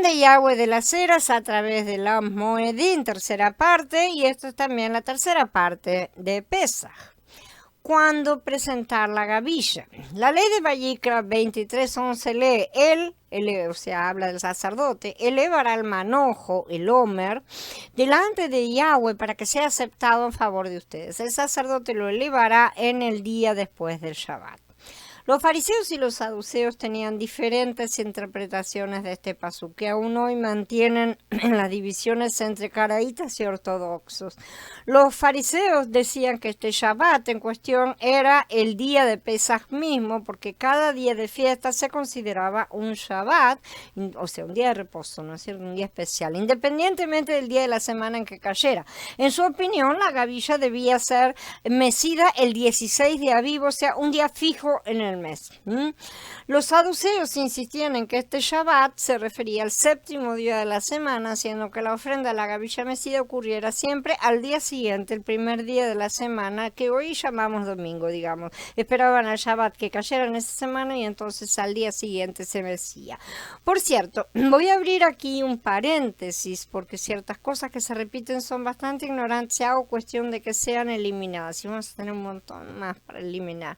Capitán de Yahweh de las Eras a través de la Moedim, tercera parte, y esto es también la tercera parte de Pesaj. ¿Cuándo presentar la gavilla? La ley de Vayikra 23:11 lee, o sea, habla del sacerdote, elevará el manojo, el homer, delante de Yahweh para que sea aceptado en favor de ustedes. El sacerdote lo elevará en el día después del Shabbat. Los fariseos y los saduceos tenían diferentes interpretaciones de este pasuk, que aún hoy mantienen en las divisiones entre caraítas y ortodoxos. Los fariseos decían que este Shabbat en cuestión era el día de Pesaj mismo, porque cada día de fiesta se consideraba un Shabbat, o sea, un día de reposo, ¿no es cierto? Un día especial, independientemente del día de la semana en que cayera. En su opinión, la gavilla debía ser mecida el 16 de Aviv, o sea, un día fijo en el mes. Los saduceos insistían en que este Shabbat se refería al séptimo día de la semana, haciendo que la ofrenda a la gavilla mecida ocurriera siempre al día siguiente, el primer día de la semana, que hoy llamamos domingo, digamos. Esperaban al Shabbat que cayera en esa semana y entonces al día siguiente se mecía. Por cierto, voy a abrir aquí un paréntesis, porque ciertas cosas que se repiten son bastante ignorantes, hago cuestión de que sean eliminadas, y vamos a tener un montón más para eliminar.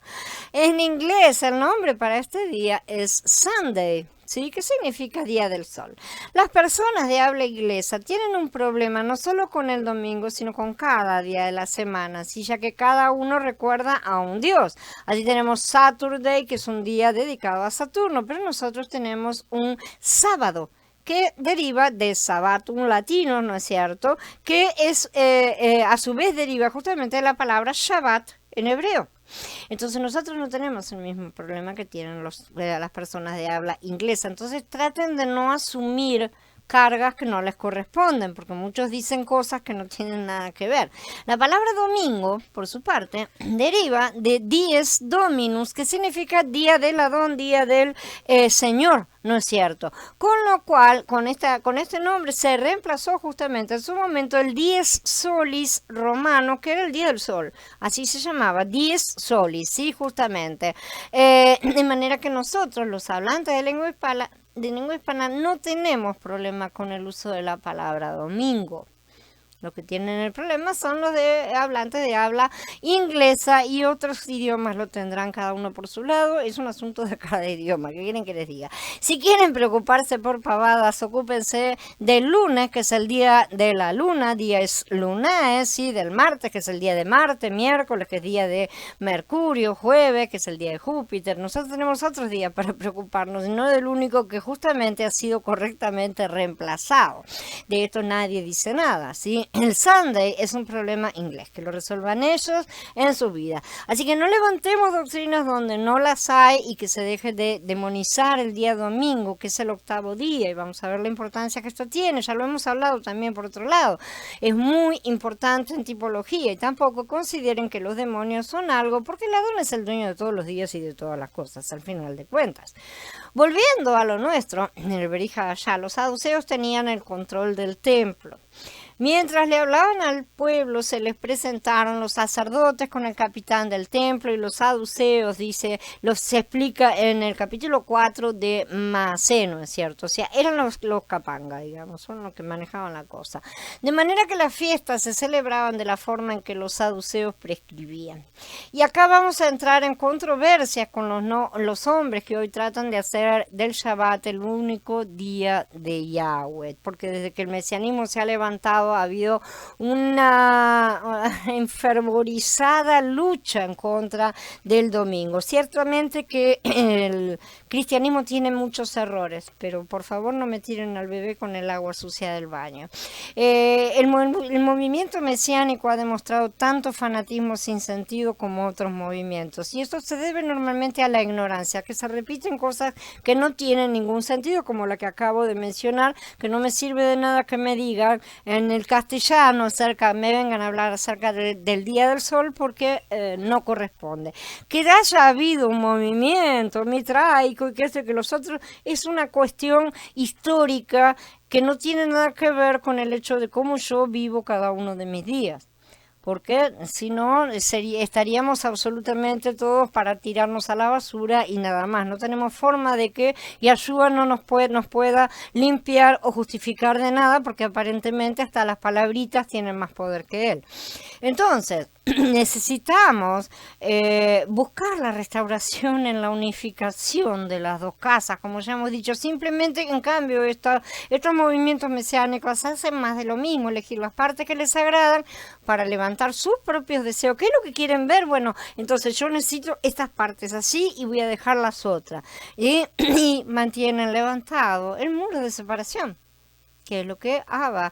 En inglés, el nombre para este día es Sunday, ¿sí? ¿Qué significa Día del Sol? Las personas de habla inglesa tienen un problema no solo con el domingo, sino con cada día de la semana, ¿sí? Ya que cada uno recuerda a un dios. Así tenemos Saturday, que es un día dedicado a Saturno, pero nosotros tenemos un sábado, que deriva de Sabbatum latino, ¿no es cierto? Que es, a su vez deriva justamente de la palabra Shabbat en hebreo. Entonces nosotros no tenemos el mismo problema que tienen las personas de habla inglesa. Entonces traten de no asumir cargas que no les corresponden, porque muchos dicen cosas que no tienen nada que ver. La palabra domingo, por su parte, deriva de dies dominus, que significa día del Adón, día del Señor, ¿no es cierto? Con lo cual, con este nombre se reemplazó justamente en su momento el dies solis romano, que era el día del sol. Así se llamaba, dies solis, sí, justamente. De manera que nosotros, los hablantes de lengua hispana, no tenemos problema con el uso de la palabra domingo. Lo que tienen el problema son los hablantes de habla inglesa, y otros idiomas lo tendrán cada uno por su lado. Es un asunto de cada idioma. ¿Qué quieren que les diga? Si quieren preocuparse por pavadas, ocúpense del lunes, que es el día de la luna, días lunae, ¿sí? Del martes, que es el día de Marte, miércoles, que es día de Mercurio, jueves, que es el día de Júpiter. Nosotros tenemos otros días para preocuparnos, y no del único que justamente ha sido correctamente reemplazado. De esto nadie dice nada, ¿sí? El Sunday es un problema inglés, que lo resuelvan ellos en su vida. Así que no levantemos doctrinas donde no las hay, y que se deje de demonizar el día domingo, que es el octavo día, y vamos a ver la importancia que esto tiene. Ya lo hemos hablado también por otro lado. Es muy importante en tipología, y tampoco consideren que los demonios son algo, porque el Adón es el dueño de todos los días y de todas las cosas, al final de cuentas. Volviendo a lo nuestro, en el Berija allá, los saduceos tenían el control del templo. Mientras le hablaban al pueblo, se les presentaron los sacerdotes con el capitán del templo, y los saduceos, se explica en el capítulo 4 de Maaseh, ¿no es cierto? O sea, eran los capanga, digamos, son los que manejaban la cosa. De manera que las fiestas se celebraban de la forma en que los saduceos prescribían. Y acá vamos a entrar en controversias con los hombres que hoy tratan de hacer del Shabbat el único día de Yahweh, porque desde que el mesianismo se ha levantado ha habido una enfervorizada lucha en contra del domingo. Ciertamente que el cristianismo tiene muchos errores, pero por favor no me tiren al bebé con el agua sucia del baño. El movimiento mesiánico ha demostrado tanto fanatismo sin sentido como otros movimientos, y esto se debe normalmente a la ignorancia, que se repiten cosas que no tienen ningún sentido, como la que acabo de mencionar, que no me sirve de nada que me digan en el castellano me vengan a hablar acerca del Día del Sol, porque no corresponde. Que haya habido un movimiento mitraico y que los otros, es una cuestión histórica que no tiene nada que ver con el hecho de cómo yo vivo cada uno de mis días. porque si no estaríamos absolutamente todos para tirarnos a la basura y nada más. No tenemos forma de que Yahshua no nos pueda limpiar o justificar de nada, porque aparentemente hasta las palabritas tienen más poder que él. Entonces, necesitamos buscar la restauración en la unificación de las dos casas, como ya hemos dicho. Simplemente, en cambio, estos movimientos mesiánicos hacen más de lo mismo, elegir las partes que les agradan para levantar sus propios deseos. ¿Qué es lo que quieren ver? Bueno, entonces yo necesito estas partes así y voy a dejar las otras. Y mantienen levantado el muro de separación, que es lo que Abba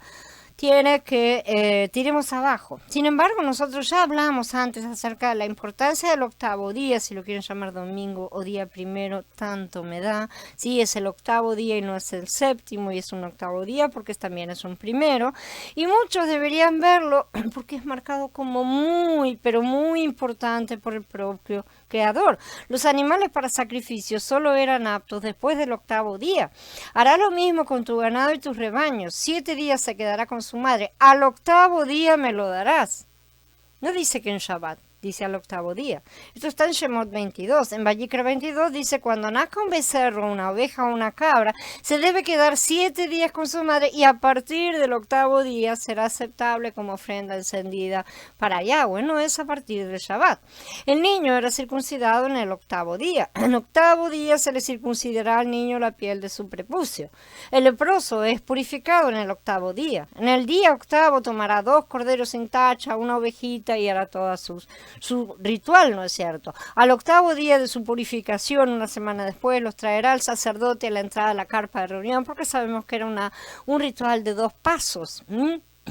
tiene que tiremos abajo. Sin embargo, nosotros ya hablamos antes acerca de la importancia del octavo día, si lo quieren llamar domingo o día primero, tanto me da. Sí, es el octavo día y no es el séptimo, y es un octavo día porque también es un primero. Y muchos deberían verlo porque es marcado como muy, pero muy importante por el propio Creador. Los animales para sacrificio solo eran aptos después del octavo día. Hará lo mismo con tu ganado y tus rebaños. 7 días se quedará con su madre. Al octavo día me lo darás. No dice que en Shabbat, dice al octavo día. Esto está en Shemot 22. En Vayikra 22 dice, cuando nazca un becerro, una oveja o una cabra, se debe quedar 7 días con su madre y a partir del octavo día será aceptable como ofrenda encendida para Yahweh. No es a partir del Shabbat. El niño era circuncidado en el octavo día. En el octavo día se le circuncidará al niño la piel de su prepucio. El leproso es purificado en el octavo día. En el día octavo tomará 2 corderos sin tacha, una ovejita y hará todas su ritual, ¿no es cierto? Al octavo día de su purificación, una semana después, los traerá el sacerdote a la entrada de la carpa de reunión, porque sabemos que era un ritual de 2 pasos.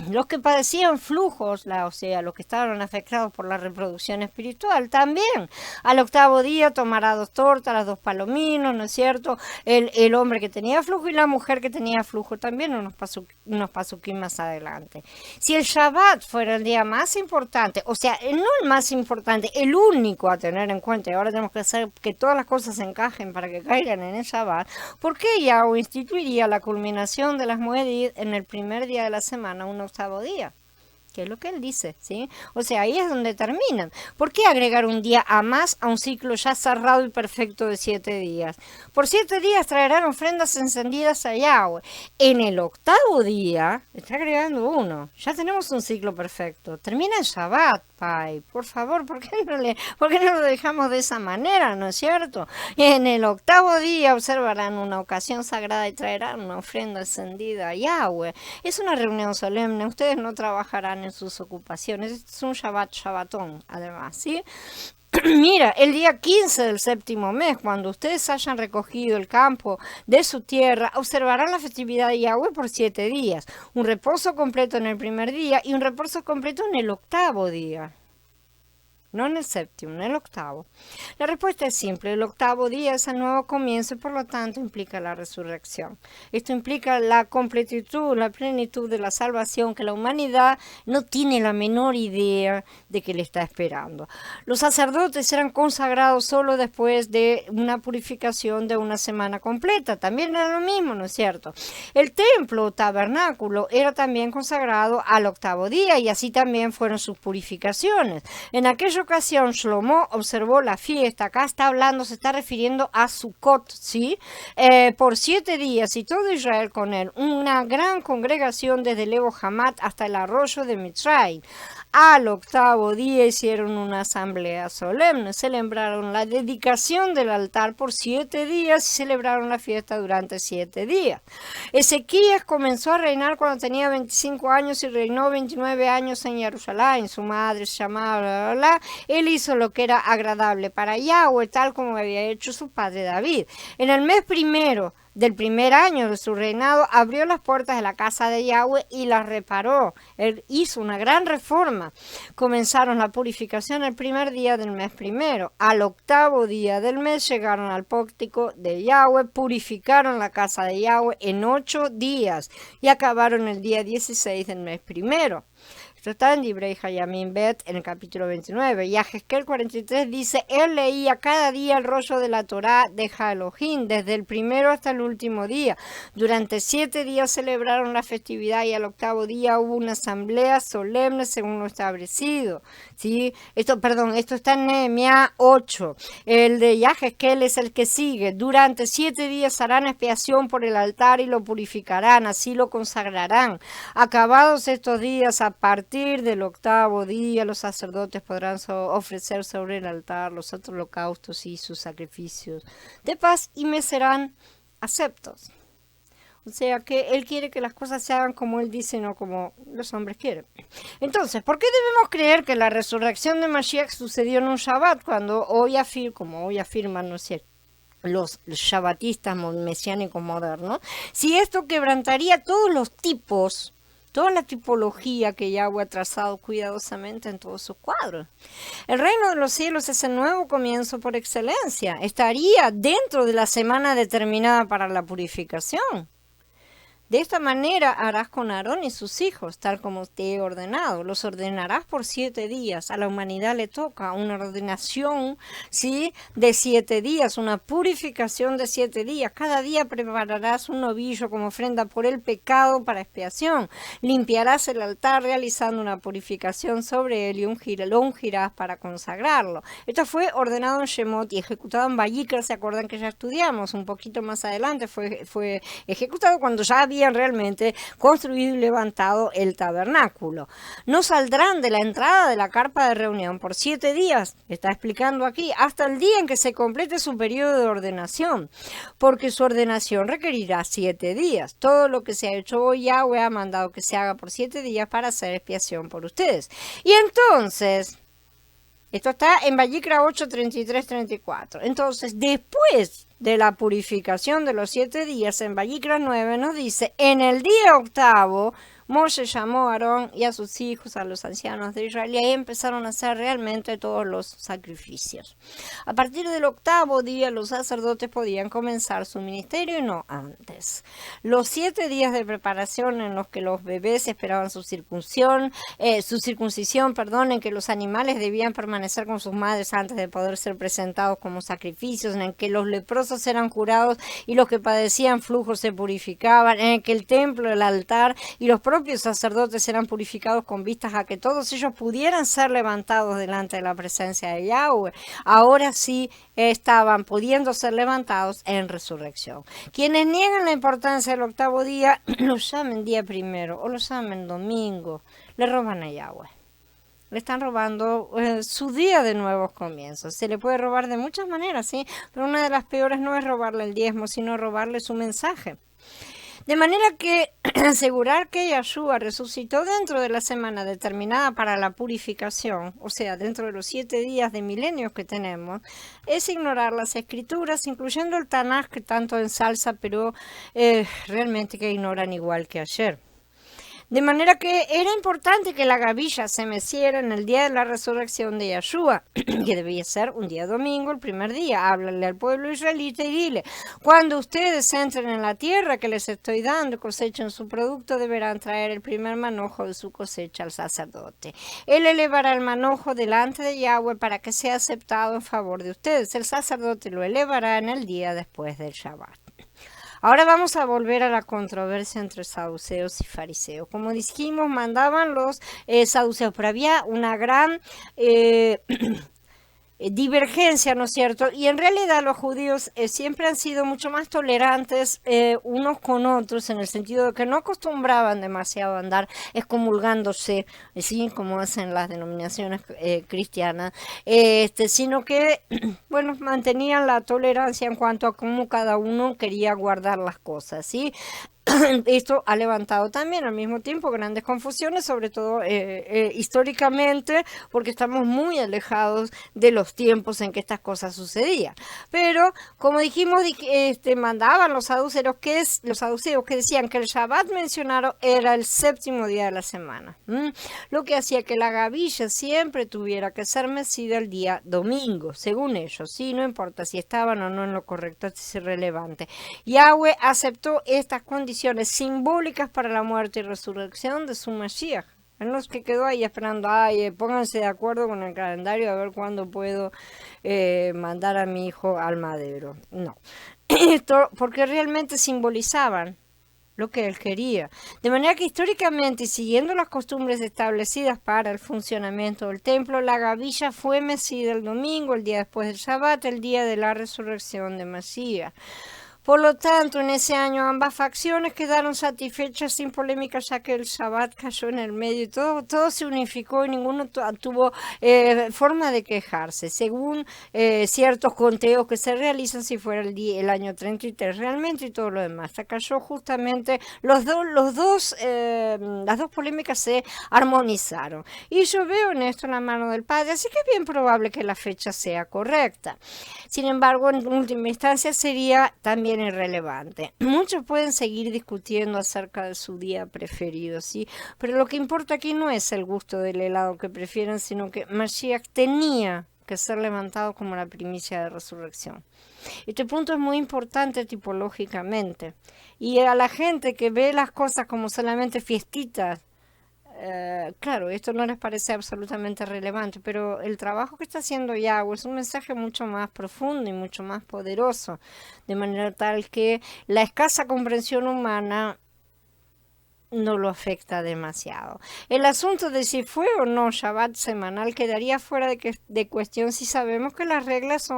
Los que padecían flujos, o sea, los que estaban afectados por la reproducción espiritual, también. Al octavo día tomará 2 tortas, 2 palominos, ¿no es cierto? El hombre que tenía flujo y la mujer que tenía flujo también, unos pasuquín más adelante. Si el Shabbat fuera el día más importante, o sea, no el más importante, el único a tener en cuenta, y ahora tenemos que hacer que todas las cosas se encajen para que caigan en el Shabbat, ¿por qué Yahweh instituiría la culminación de las Moedid en el primer día de la semana, un octavo día? Que es lo que él dice, ¿sí? O sea, ahí es donde terminan. ¿Por qué agregar un día a más a un ciclo ya cerrado y perfecto de 7 días? Por 7 días traerán ofrendas encendidas a Yahweh. En el octavo día, está agregando uno. Ya tenemos un ciclo perfecto. Termina el Shabbat, Pai. Por favor, ¿por qué no lo dejamos de esa manera, no es cierto? En el octavo día observarán una ocasión sagrada y traerán una ofrenda encendida a Yahweh. Es una reunión solemne. Ustedes no trabajarán en sus ocupaciones. Este es un Shabbatón, además, ¿sí? Mira, el día 15 del séptimo mes, cuando ustedes hayan recogido el campo de su tierra, observarán la festividad de Yahweh por 7 días. Un reposo completo en el primer día y un reposo completo en el octavo día. No en el séptimo, en el octavo. La respuesta es simple. El octavo día es el nuevo comienzo y por lo tanto implica la resurrección. Esto implica la completitud, la plenitud de la salvación que la humanidad no tiene la menor idea de que le está esperando. Los sacerdotes serán consagrados solo después de una purificación de una semana completa. También era lo mismo, ¿no es cierto? El templo o tabernáculo era también consagrado al octavo día y así también fueron sus purificaciones. En aquella ocasión Shlomo observó la fiesta, acá está hablando, se está refiriendo a Sukkot, ¿sí? Por 7 días y todo Israel con él, una gran congregación desde el Ebo Hamat hasta el arroyo de Mitzrayim. Al octavo día hicieron una asamblea solemne, celebraron la dedicación del altar por 7 días y celebraron la fiesta durante 7 días. Ezequías comenzó a reinar cuando tenía 25 años y reinó 29 años en Jerusalén. Su madre se llamaba bla, bla, bla. Él hizo lo que era agradable para Yahweh, tal como había hecho su padre David. En el mes primero del primer año de su reinado, abrió las puertas de la casa de Yahweh y las reparó. Él hizo una gran reforma. Comenzaron la purificación el primer día del mes primero. Al octavo día del mes llegaron al pórtico de Yahweh, purificaron la casa de Yahweh en 8 días y acabaron el día 16 del mes primero. Esto está en Divrei Hayamim Bet, en el capítulo 29. Y Yehezkel 43 dice, él leía cada día el rollo de la Torá de Elohim, desde el primero hasta el último día. Durante 7 días celebraron la festividad y al octavo día hubo una asamblea solemne según lo establecido. ¿Sí? Esto está en Nehemías 8. El de Yehezkel es el que sigue. Durante 7 días harán expiación por el altar y lo purificarán, así lo consagrarán. Acabados estos días, a partir del octavo día, los sacerdotes podrán ofrecer sobre el altar los otros holocaustos y sus sacrificios de paz y me serán aceptos. O sea que él quiere que las cosas se hagan como él dice, no como los hombres quieren. Entonces, ¿por qué debemos creer que la resurrección de Mashiach sucedió en un Shabbat cuando como hoy afirman, ¿no es cierto?, los shabbatistas mesiánicos modernos? Si esto quebrantaría todos los tipos, toda la tipología que Yahweh ha trazado cuidadosamente en todos sus cuadros. El reino de los cielos es el nuevo comienzo por excelencia. Estaría dentro de la semana determinada para la purificación. De esta manera harás con Aarón y sus hijos, tal como te he ordenado. Los ordenarás por 7 días. A la humanidad le toca una ordenación, ¿sí?, de 7 días, una purificación de 7 días. Cada día prepararás un novillo como ofrenda por el pecado para expiación. Limpiarás el altar realizando una purificación sobre él y lo ungirás para consagrarlo. Esto fue ordenado en Shemot y ejecutado en Vayikra. ¿Se acuerdan que ya estudiamos? Un poquito más adelante fue ejecutado cuando ya había realmente construido y levantado el tabernáculo. No saldrán de la entrada de la carpa de reunión por 7 días, está explicando aquí, hasta el día en que se complete su periodo de ordenación, porque su ordenación requerirá 7 días. Todo lo que se ha hecho hoy, Yahweh ha mandado que se haga por 7 días para hacer expiación por ustedes. Y entonces, esto está en Vayikra 8, 33, 34. Entonces, después de la purificación de los 7 días, en Vayikra 9 nos dice, en el día octavo, Moshe llamó a Aarón y a sus hijos, a los ancianos de Israel, y ahí empezaron a hacer realmente todos los sacrificios. A partir del octavo día, los sacerdotes podían comenzar su ministerio y no antes. Los 7 días de preparación en los que los bebés esperaban su circuncisión, en que los animales debían permanecer con sus madres antes de poder ser presentados como sacrificios, en que los leprosos eran curados y los que padecían flujo se purificaban, en que el templo, el altar y los propios sacerdotes eran purificados con vistas a que todos ellos pudieran ser levantados delante de la presencia de Yahweh. Ahora sí estaban pudiendo ser levantados en resurrección. Quienes niegan la importancia del octavo día, lo llamen día primero o lo llamen domingo, le roban a Yahweh. Le están robando su día de nuevos comienzos. Se le puede robar de muchas maneras, ¿sí? Pero una de las peores no es robarle el diezmo, sino robarle su mensaje. De manera que asegurar que Yahshua resucitó dentro de la semana determinada para la purificación, o sea, dentro de los 7 días de milenios que tenemos, es ignorar las escrituras, incluyendo el Tanaj que tanto ensalza, pero realmente que ignoran igual que ayer. De manera que era importante que la gavilla se meciera en el día de la resurrección de Yahshua, que debía ser un día domingo, el primer día. Háblale al pueblo israelita y dile, cuando ustedes entren en la tierra que les estoy dando y cosechen su producto, deberán traer el primer manojo de su cosecha al sacerdote. Él elevará el manojo delante de Yahweh para que sea aceptado en favor de ustedes. El sacerdote lo elevará en el día después del Shabbat. Ahora vamos a volver a la controversia entre saduceos y fariseos. Como dijimos, mandaban los saduceos, pero había una gran divergencia, ¿no es cierto? Y en realidad los judíos siempre han sido mucho más tolerantes unos con otros, en el sentido de que no acostumbraban demasiado a andar excomulgándose, ¿sí?, como hacen las denominaciones cristianas, sino que, bueno, mantenían la tolerancia en cuanto a cómo cada uno quería guardar las cosas, ¿sí? Esto ha levantado también al mismo tiempo grandes confusiones, sobre todo históricamente, porque estamos muy alejados de los tiempos en que estas cosas sucedían. Pero, como dijimos, mandaban los saduceos que decían que el Shabbat mencionado era el 7º día de la semana, lo que hacía que la gavilla siempre tuviera que ser mecida el día domingo, según ellos, ¿sí? No importa si estaban o no en lo correcto, es irrelevante. Yahweh aceptó estas condiciones simbólicas para la muerte y resurrección de su Mashiach. Él no es que quedó ahí esperando, pónganse de acuerdo con el calendario a ver cuándo puedo mandar a mi hijo al madero. No. Esto porque realmente simbolizaban lo que él quería. De manera que históricamente y siguiendo las costumbres establecidas para el funcionamiento del templo, la gavilla fue mecida el domingo, el día después del Shabbat, el día de la resurrección de Masías. Por lo tanto, en ese año ambas facciones quedaron satisfechas sin polémica, ya que el Shabbat cayó en el medio y todo se unificó y ninguno tuvo forma de quejarse, según ciertos conteos que se realizan si fuera el año 33 realmente y todo lo demás. Se cayó justamente, las dos polémicas se armonizaron. Y yo veo en esto la mano del Padre, así que es bien probable que la fecha sea correcta. Sin embargo, en última instancia sería también irrelevante. Muchos pueden seguir discutiendo acerca de su día preferido, ¿sí? Pero lo que importa aquí no es el gusto del helado que prefieren, sino que Mashiach tenía que ser levantado como la primicia de resurrección. Este punto es muy importante tipológicamente. Y a la gente que ve las cosas como solamente fiestitas, claro, esto no les parece absolutamente relevante, pero el trabajo que está haciendo Yahweh es un mensaje mucho más profundo y mucho más poderoso, de manera tal que la escasa comprensión humana no lo afecta demasiado. El asunto de si fue o no Shabbat semanal quedaría fuera de cuestión si sabemos que las reglas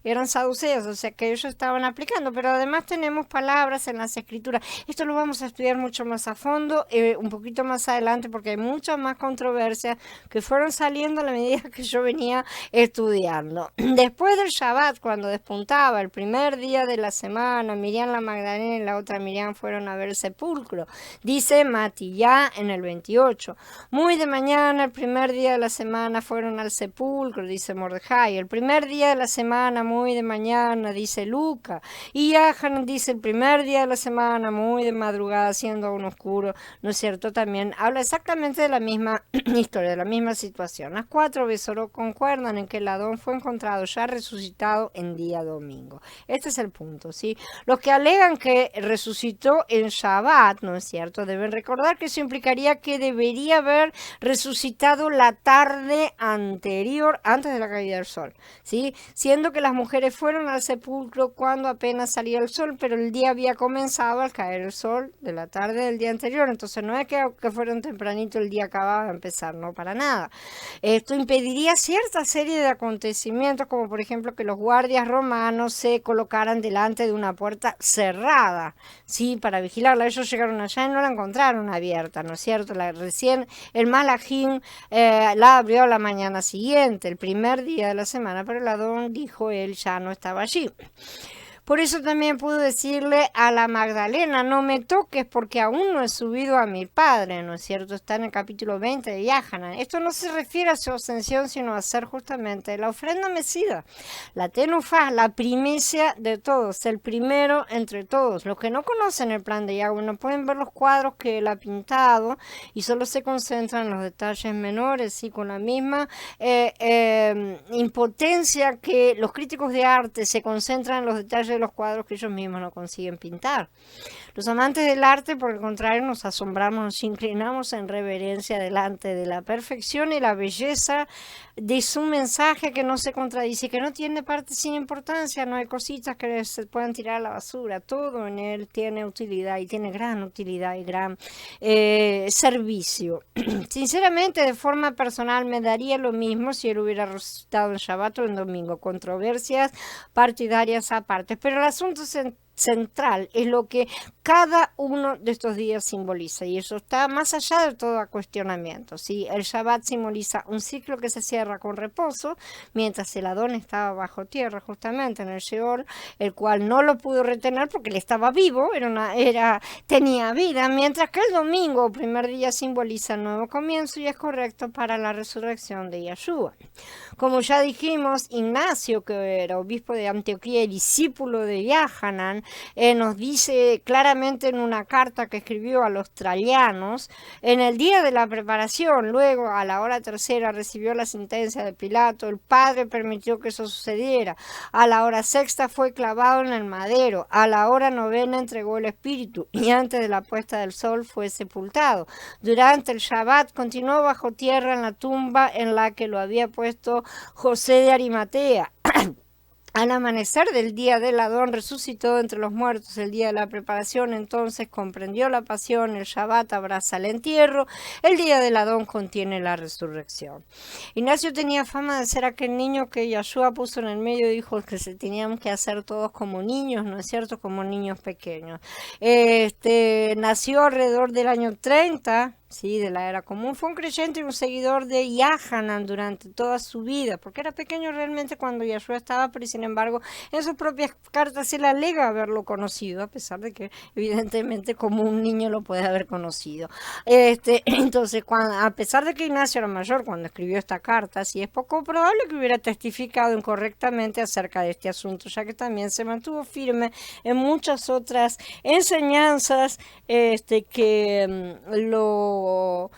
eran saduceas, o sea que ellos estaban aplicando, pero además tenemos palabras en las escrituras. Esto lo vamos a estudiar mucho más a fondo, un poquito más adelante, porque hay muchas más controversias que fueron saliendo a la medida que yo venía estudiando. Después del Shabbat, cuando despuntaba el primer día de la semana, Miriam la Magdalena y la otra Miriam fueron a ver el sepulcro. Dice Matillá en el 28. Muy de mañana, el primer día de la semana, fueron al sepulcro, dice Mordejai. El primer día de la semana, muy de mañana, dice Luca. Y Yahanan dice el primer día de la semana, muy de madrugada, siendo aún oscuro. ¿No es cierto? También habla exactamente de la misma historia, de la misma situación. Las 4 Besorot concuerdan en que el Adón fue encontrado ya resucitado en día domingo. Este es el punto, ¿sí? Los que alegan que resucitó en Shabbat, ¿no es cierto?, deben recordar que eso implicaría que debería haber resucitado la tarde anterior, antes de la caída del sol, ¿sí? Siendo que las mujeres fueron al sepulcro cuando apenas salía el sol, pero el día había comenzado al caer el sol de la tarde del día anterior, entonces no es que fueron tempranito, el día acababa de empezar, no, para nada. Esto impediría cierta serie de acontecimientos, como por ejemplo que los guardias romanos se colocaran delante de una puerta cerrada, ¿sí?, para vigilarla. Ellos llegaron allá y no la encontraron abierta, ¿no es cierto? Recién el Malajín la abrió la mañana siguiente, el primer día de la semana, pero el Adón, dijo él, ya no estaba allí. Por eso también pudo decirle a la Magdalena, no me toques porque aún no he subido a mi padre, ¿no es cierto? Está en el capítulo 20 de Yahanan. Esto no se refiere a su ascensión, sino a hacer justamente la ofrenda mecida, la tenufá, la primicia de todos, el primero entre todos. Los que no conocen el plan de Yahweh no pueden ver los cuadros que él ha pintado y solo se concentran en los detalles menores, y con la misma impotencia que los críticos de arte se concentran en los detalles de los cuadros que ellos mismos no consiguen pintar. Los amantes del arte, por el contrario, nos asombramos, nos inclinamos en reverencia delante de la perfección y la belleza de su mensaje, que no se contradice, que no tiene parte sin importancia, no hay cositas que se puedan tirar a la basura, todo en él tiene utilidad y tiene gran utilidad y gran servicio. Sinceramente, de forma personal, me daría lo mismo si él hubiera resucitado en Shabbat o en domingo, controversias partidarias aparte, pero el asunto central es lo que cada uno de estos días simboliza, y eso está más allá de todo cuestionamiento, ¿sí? El Shabbat simboliza un ciclo que se cierra con reposo, mientras el Adón estaba bajo tierra, justamente en el Sheol, el cual no lo pudo retener porque él estaba vivo, tenía vida, mientras que el domingo, primer día, simboliza el nuevo comienzo y es correcto para la resurrección de Yeshua. Como ya dijimos, Ignacio, que era obispo de Antioquía y discípulo de Yahanan, nos dice claramente en una carta que escribió a los traianos, en el día de la preparación, luego a la hora tercera recibió la sentencia de Pilato, el Padre permitió que eso sucediera, a la hora sexta fue clavado en el madero, a la hora novena entregó el espíritu y antes de la puesta del sol fue sepultado. Durante el Shabbat continuó bajo tierra en la tumba en la que lo había puesto José de Arimatea. Al amanecer del día del Adón resucitó entre los muertos. El día de la preparación entonces comprendió la pasión, el Shabbat abraza el entierro, el día del Adón contiene la resurrección. Ignacio tenía fama de ser aquel niño que Yahshua puso en el medio y dijo que se tenían que hacer todos como niños, ¿no es cierto? Como niños pequeños. Nació alrededor del año 30, sí, de la era común. Fue un creyente y un seguidor de Yahanan durante toda su vida, porque era pequeño realmente cuando Yahshua estaba, pero sin embargo en sus propias cartas se le alega haberlo conocido, a pesar de que evidentemente como un niño lo puede haber conocido. Entonces, a pesar de que Ignacio era mayor cuando escribió esta carta, sí es poco probable que hubiera testificado incorrectamente acerca de este asunto, ya que también se mantuvo firme en muchas otras enseñanzas que lo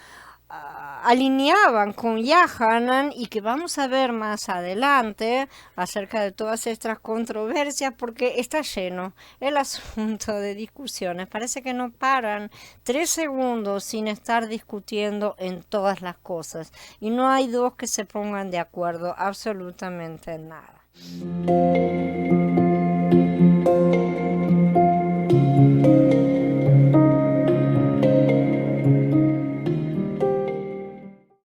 alineaban con Yahanan y que vamos a ver más adelante acerca de todas estas controversias, porque está lleno el asunto de discusiones. Parece que no paran 3 segundos sin estar discutiendo en todas las cosas y no hay dos que se pongan de acuerdo absolutamente en nada.